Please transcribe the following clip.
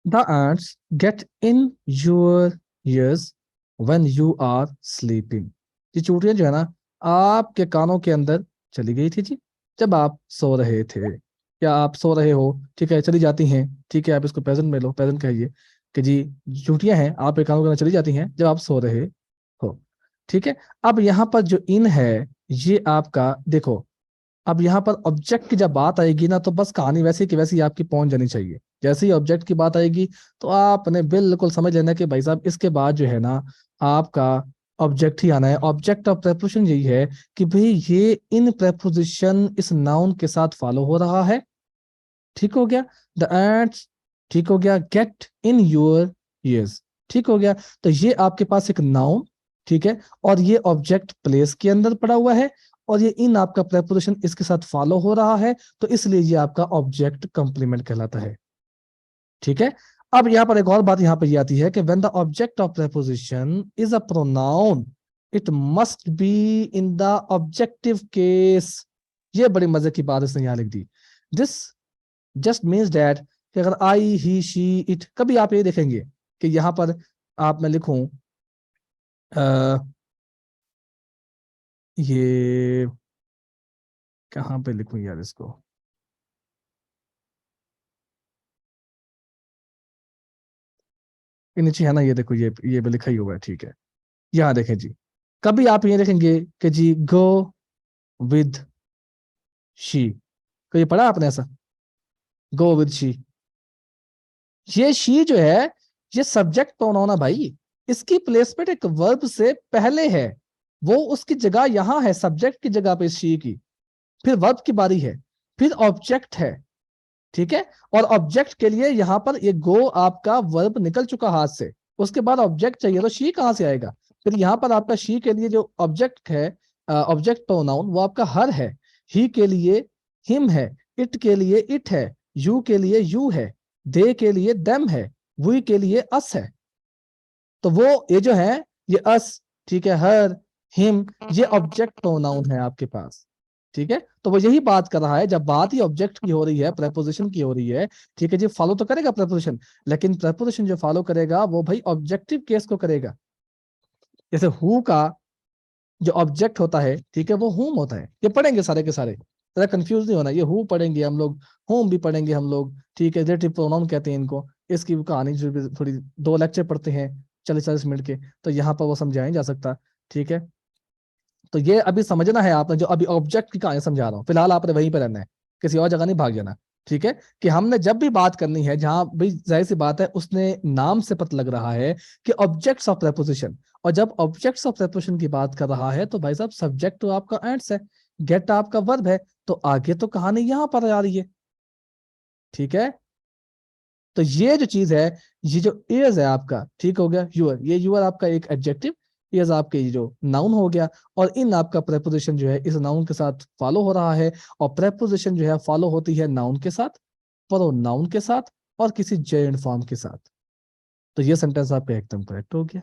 The ants get in your ears when you are sleeping. ये चूटियां जो है ना आपके कानों के अंदर चली गई थी जी जब आप सो रहे थे, या आप सो रहे हो, ठीक है, चली जाती हैं, ठीक है, आप इसको प्रेजेंट में लो, प्रेजेंट कहिए कि जी चूटियां हैं आपके कानों के अंदर चली जाती हैं जब आप सो रहे हो, ठीक है। अब यहाँ पर जो इन है ये आपका देखो, अब यहाँ पर ऑब्जेक्ट की जब बात आएगी ना तो बस कहानी वैसी की वैसी आपकी पहुंच जानी चाहिए। जैसे ही ऑब्जेक्ट की बात आएगी तो आपने बिल्कुल समझ लेना कि भाई साहब इसके बाद जो है ना आपका ऑब्जेक्ट ही आना है। ऑब्जेक्ट ऑफ प्रेपोजिशन यही है कि भाई ये इन प्रेपोजिशन इस नाउन के साथ फॉलो हो रहा है, ठीक हो गया। द एंड्स, ठीक हो गया। गेट इन योर ईयर्स, ठीक हो गया। तो ये आपके पास एक नाउन, ठीक है, और ये ऑब्जेक्ट प्लेस के अंदर पड़ा हुआ है और ये इन आपका प्रेपोजिशन इसके साथ फॉलो हो रहा है, तो इसलिए ये आपका ऑब्जेक्ट कंप्लीमेंट कहलाता है, ठीक है। अब यहां पर एक और बात यहां पर ये आती है कि when the object of preposition is a pronoun it must be in the objective case. ये बड़ी मजे की बात इसने यहां लिख दी। दिस जस्ट मीन्स दैट कि अगर आई ही शी इट, कभी आप ये देखेंगे कि यहां पर आप मैं लिखूं ये कहां पे लिखूं यार इसको, ये नीचे है ना, ये देखो ये भी लिखा ही हुआ है, ठीक है। यहां देखें जी, कभी आप ये देखेंगे कि जी गो विद शी, कभी पढ़ा आपने ऐसा, गो विद शी। ये शी जो है ये सब्जेक्ट प्रोनाउन है भाई, इसकी प्लेसमेंट एक वर्ब से पहले है, वो उसकी जगह यहां है सब्जेक्ट की जगह पे शी की, फिर वर्ब की बारी है, फिर ऑब्जेक्ट है, ठीक है। और ऑब्जेक्ट के लिए यहां पर ये गो आपका वर्ब निकल चुका हाथ से, उसके बाद ऑब्जेक्ट चाहिए तो शी कहां से आएगा। फिर यहां पर आपका शी के लिए जो ऑब्जेक्ट है, ऑब्जेक्ट प्रोनाउन वो आपका हर है, ही के लिए हिम है, इट के लिए इट है, यू के लिए यू है, दे के लिए देम है, वी के लिए अस है। तो वो ये जो है ये अस, ठीक है, हर, हिम, ये ऑब्जेक्ट प्रोनाउन है आपके पास, ठीक है। तो वो यही बात कर रहा है, जब बात ही ऑब्जेक्ट की हो रही है, प्रेपोजिशन की हो रही है, ठीक है जी, फॉलो तो करेगा प्रेपोजिशन, लेकिन प्रेपोजिशन जो फॉलो करेगा वो भाई ऑब्जेक्टिव केस को करेगा। जैसे हु का जो ऑब्जेक्ट होता है, ठीक है, वो हुम होता है, ये पढ़ेंगे सारे के सारे, जरा कंफ्यूज नहीं होना, ये हु पढ़ेंगे हम लोग, होम भी पढ़ेंगे हम लोग, ठीक है, रिलेटिव प्रोनाउन कहते हैं इनको। इसकी कहानी जो भी थोड़ी 2 लेक्चर पढ़ते हैं 40-40 मिनट के, तो यहाँ पर वो समझाया नहीं जा सकता, ठीक है। तो ये अभी समझना है आपने, जो अभी ऑब्जेक्ट की कहानी समझा रहा हूँ, फिलहाल आपने वहीं पर रहना है, किसी और जगह नहीं भाग जाना, ठीक है। कि हमने जब भी बात करनी है, जहां भाई जाहिर सी बात है उसने नाम से पता लग रहा है कि ऑब्जेक्ट्स ऑफ प्रेपोजिशन, और जब ऑब्जेक्ट्स ऑफ प्रेपोजिशन की बात कर रहा है तो भाई साहब सब्जेक्ट तो आपका एंड्स है, गेट आपका वर्ब है, तो आगे तो कहानी यहां पर आ रही है, ठीक है। तो ये जो चीज है, ये जो इज है आपका, ठीक हो गया, यूर, ये यूर आपका एक एडजेक्टिव, इज आपके ये जो नाउन हो गया, और इन आपका प्रेपोजिशन जो है इस नाउन के साथ फॉलो हो रहा है, और प्रेपोजिशन जो है फॉलो होती है नाउन के साथ, प्रोनाउन के साथ, और किसी जर्नड फॉर्म के साथ। तो ये सेंटेंस आपका एकदम करेक्ट हो गया।